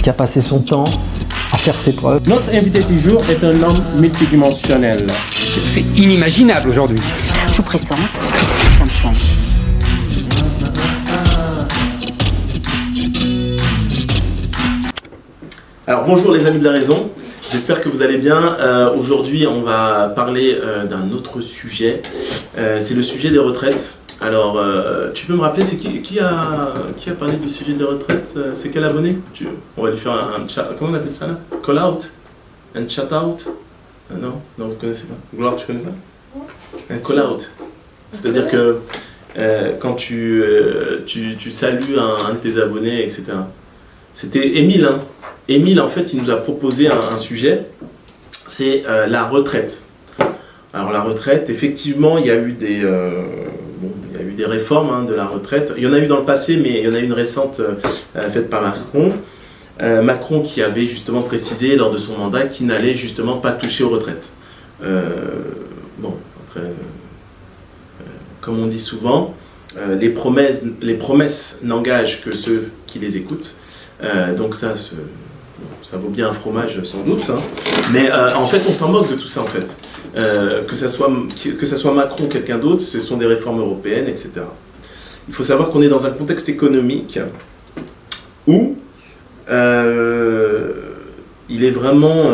Qui a passé son temps à faire ses preuves. Notre invité du jour est un homme multidimensionnel. C'est inimaginable aujourd'hui. Je vous présente Christine Kamchouan. Alors bonjour les amis de la raison, j'espère que vous allez bien. Aujourd'hui on va parler d'un autre sujet, c'est le sujet des retraites. Alors tu peux me rappeler c'est qui a parlé du sujet des retraites? C'est quel abonné? On va lui faire un chat, comment on appelle ça là? Call out? Un chat out? Non, vous connaissez pas? Gloire, tu connais pas? Un call out. C'est-à-dire que quand tu salues un de tes abonnés, etc. C'était Émile, hein. Émile, en fait, il nous a proposé un sujet, c'est la retraite. Alors la retraite, effectivement, il y a eu des réformes hein, de la retraite. Il y en a eu dans le passé, mais il y en a eu une récente faite par Macron. Macron qui avait justement précisé lors de son mandat qu'il n'allait justement pas toucher aux retraites. Après, comme on dit souvent, les promesses n'engagent que ceux qui les écoutent. Donc ça vaut bien un fromage sans doute, hein. Mais en fait on s'en moque de tout ça en fait. Que ça soit Macron ou quelqu'un d'autre, ce sont des réformes européennes, etc. Il faut savoir qu'on est dans un contexte économique où il est vraiment,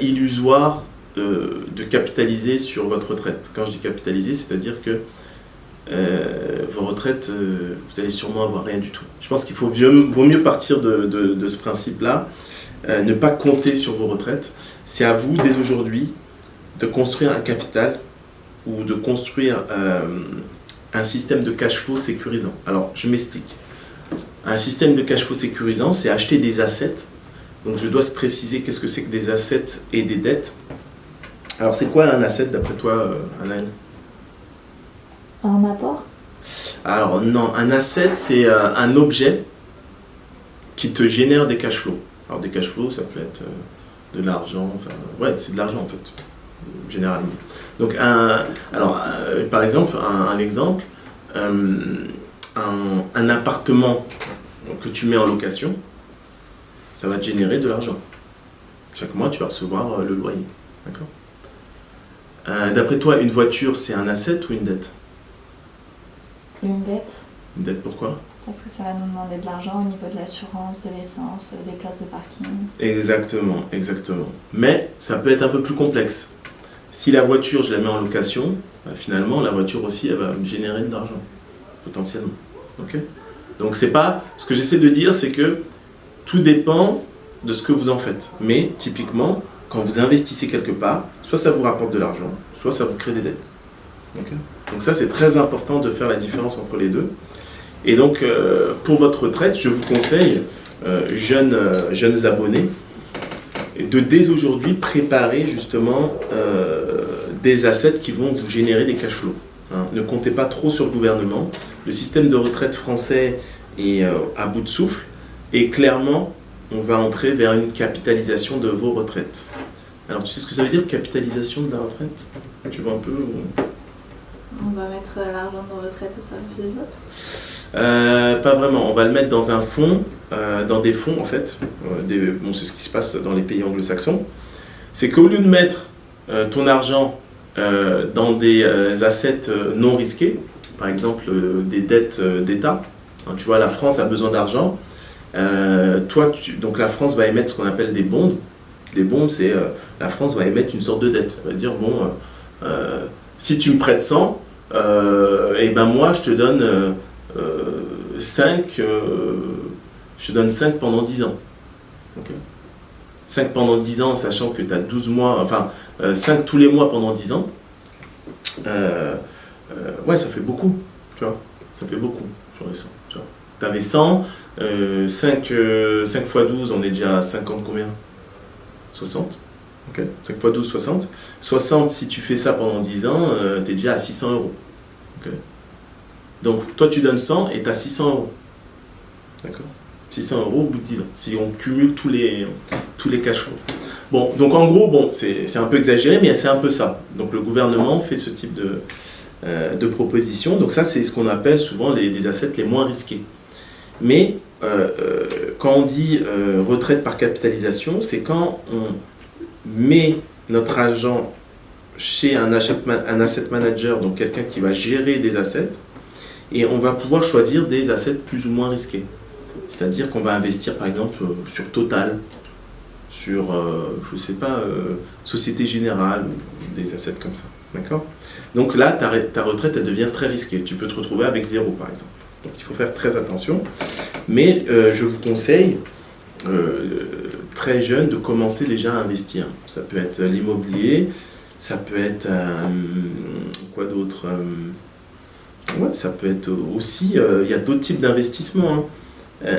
illusoire de capitaliser sur votre retraite. Quand je dis capitaliser, c'est-à-dire que vos retraites, vous allez sûrement avoir rien du tout. Je pense qu'il vaut mieux partir de ce principe-là, ne pas compter sur vos retraites. C'est à vous, dès aujourd'hui, de construire un capital ou de construire un système de cash flow sécurisant. Alors, je m'explique. Un système de cash flow sécurisant, c'est acheter des assets. Donc, je dois se préciser qu'est-ce que c'est que des assets et des dettes. Alors, c'est quoi un asset d'après toi, Anaël ? Un apport? Alors non, un asset c'est un objet qui te génère des cash flows. Alors des cash flows ça peut être de l'argent, c'est de l'argent en fait, généralement. Donc par exemple, un exemple, un appartement que tu mets en location, ça va te générer de l'argent. Chaque mois tu vas recevoir le loyer, d'accord? D'après toi, une voiture c'est un asset ou une dette? Une dette. Une dette, pourquoi? Parce que ça va nous demander de l'argent au niveau de l'assurance, de l'essence, des places de parking. Exactement. Mais ça peut être un peu plus complexe. Si la voiture, je la mets en location, finalement, la voiture aussi, elle va me générer de l'argent, potentiellement. Ok? Donc, c'est pas... Ce que j'essaie de dire, c'est que tout dépend de ce que vous en faites. Mais, typiquement, quand vous investissez quelque part, soit ça vous rapporte de l'argent, soit ça vous crée des dettes. Okay. Donc ça c'est très important de faire la différence entre les deux. Et donc pour votre retraite, je vous conseille, jeunes abonnés, de dès aujourd'hui préparer justement des assets qui vont vous générer des cash flows. Hein. Ne comptez pas trop sur le gouvernement. Le système de retraite français est à bout de souffle et clairement on va entrer vers une capitalisation de vos retraites. Alors tu sais ce que ça veut dire capitalisation de la retraite? Tu vois un peu On va mettre l'argent de nos retraites au service des autres? Pas vraiment. On va le mettre dans un fonds, dans des fonds en fait. C'est ce qui se passe dans les pays anglo-saxons. C'est qu'au lieu de mettre ton argent dans des assets non risqués, par exemple des dettes d'État, hein, tu vois, la France a besoin d'argent. Donc la France va émettre ce qu'on appelle des bonds. Les bonds, c'est la France va émettre une sorte de dette. Elle va dire si tu me prêtes 100, et ben moi je te donne 5 pendant 10 ans. Okay. 5 pendant 10 ans, sachant que tu as 12 mois, 5 tous les mois pendant 10 ans. Ça fait beaucoup, tu vois. Ça fait beaucoup sur les 100. Tu avais 100, 5 x 12, on est déjà à 50 combien? 60. Okay. 5 x 12, 60. 60, si tu fais ça pendant 10 ans, tu es déjà à 600 €. Okay. Donc, toi, tu donnes 100 et tu as 600 €. D'accord? 600 € au bout de 10 ans, si on cumule tous les cash flows. Bon, donc en gros, c'est un peu exagéré, mais c'est un peu ça. Donc, le gouvernement fait ce type de propositions. Donc ça, c'est ce qu'on appelle souvent des assets les moins risqués. Mais quand on dit retraite par capitalisation, c'est quand on met notre argent chez un asset manager, donc quelqu'un qui va gérer des assets, et on va pouvoir choisir des assets plus ou moins risqués. C'est-à-dire qu'on va investir par exemple sur Total, sur, je sais pas, Société Générale, des assets comme ça. D'accord ? Donc là, ta retraite, elle devient très risquée. Tu peux te retrouver avec 0 par exemple. Donc il faut faire très attention. Mais je vous conseille, très jeune, de commencer déjà à investir. Ça peut être l'immobilier, ça peut être quoi d'autre ouais, ça peut être aussi, il y a d'autres types d'investissements. Hein.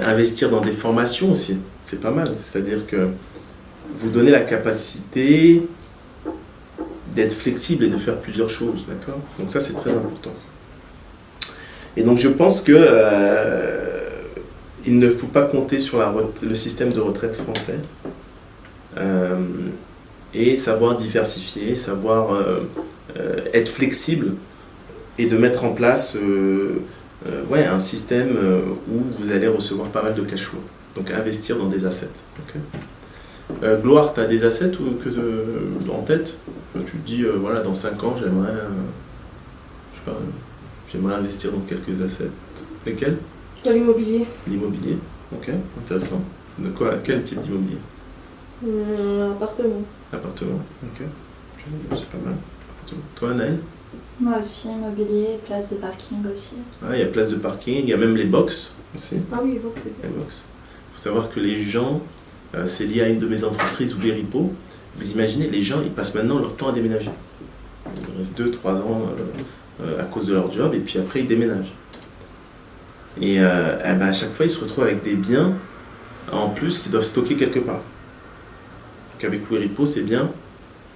Investir dans des formations aussi, c'est pas mal. C'est-à-dire que vous donnez la capacité d'être flexible et de faire plusieurs choses, d'accord ? Donc ça, c'est très important. Et donc je pense que il ne faut pas compter sur le système de retraite français et savoir diversifier, savoir être flexible et de mettre en place ouais, un système où vous allez recevoir pas mal de cash flow. Donc investir dans des assets. Okay. Gloire, tu as des assets en tête ? Tu te dis, voilà, dans 5 ans, j'aimerais j'aimerais investir dans quelques assets. Lesquels ? Dans l'immobilier. L'immobilier, ok, intéressant. De quoi ? Quel type d'immobilier ? Appartement. Appartement, ok. C'est pas mal. Toi, Naël ? Moi aussi, immobilier, place de parking aussi. Ah, il y a place de parking, il y a même les box aussi. Ah oui, bon, c'est Les box. Il faut savoir que les gens, c'est lié à une de mes entreprises, Weripo. Vous imaginez, les gens, ils passent maintenant leur temps à déménager. Il reste 2-3 ans à cause de leur job, et puis après, ils déménagent. Et à chaque fois, ils se retrouvent avec des biens en plus qu'ils doivent stocker quelque part. Donc avec Weripo, c'est bien.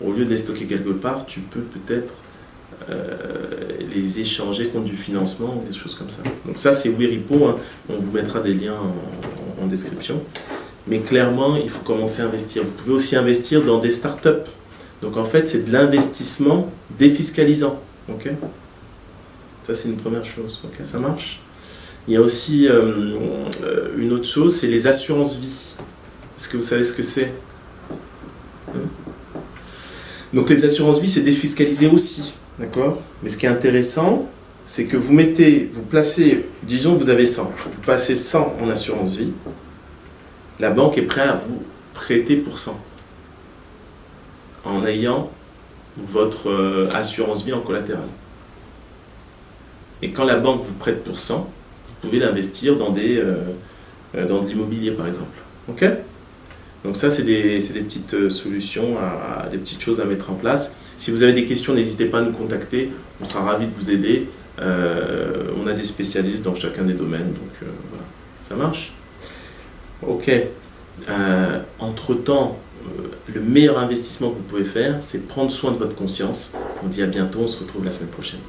Au lieu de les stocker quelque part, tu peux peut-être les échanger contre du financement ou des choses comme ça. Donc ça, c'est Weripo. Hein. On vous mettra des liens en description. Mais clairement, il faut commencer à investir. Vous pouvez aussi investir dans des startups. Donc en fait, c'est de l'investissement défiscalisant. Okay ? Ça, c'est une première chose. Okay, ça marche ? Il y a aussi une autre chose, c'est les assurances vie. Est-ce que vous savez ce que c'est ? Donc les assurances vie, c'est défiscalisé aussi. D'accord ? Mais ce qui est intéressant, c'est que vous placez, disons que vous avez 100. Vous passez 100 en assurance vie. La banque est prête à vous prêter pour 100. En ayant votre assurance vie en collatéral. Et quand la banque vous prête pour 100, vous pouvez l'investir dans de l'immobilier par exemple. Ok ? Donc ça, c'est des petites solutions, des petites choses à mettre en place. Si vous avez des questions, n'hésitez pas à nous contacter. On sera ravis de vous aider. On a des spécialistes dans chacun des domaines. Donc voilà. Ça marche ? Ok. Entre-temps, le meilleur investissement que vous pouvez faire, c'est prendre soin de votre conscience. On dit à bientôt, on se retrouve la semaine prochaine.